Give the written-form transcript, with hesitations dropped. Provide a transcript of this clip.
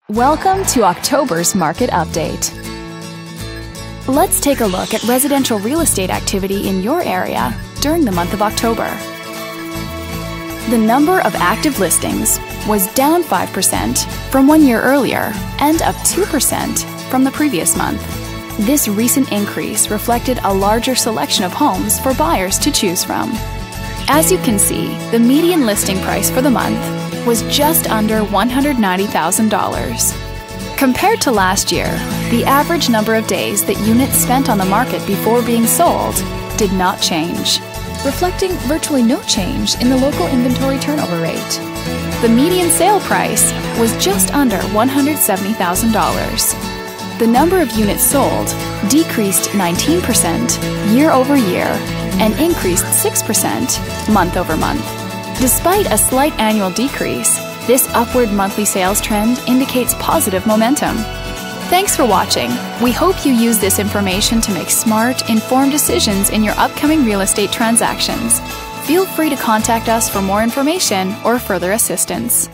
Welcome to October's Market Update. Let's take a look at residential real estate activity in your area during the month of October. The number of active listings was down 5% from 1 year earlier and up 2% from the previous month. This recent increase reflected a larger selection of homes for buyers to choose from. As you can see, the median listing price for the month was just under $190,000. Compared to last year, the average number of days that units spent on the market before being sold did not change, reflecting virtually no change in the local inventory turnover rate. The median sale price was just under $170,000. The number of units sold decreased 19% year over year and increased 6% month over month. Despite a slight annual decrease, this upward monthly sales trend indicates positive momentum. Thanks for watching. We hope you use this information to make smart, informed decisions in your upcoming real estate transactions. Feel free to contact us for more information or further assistance.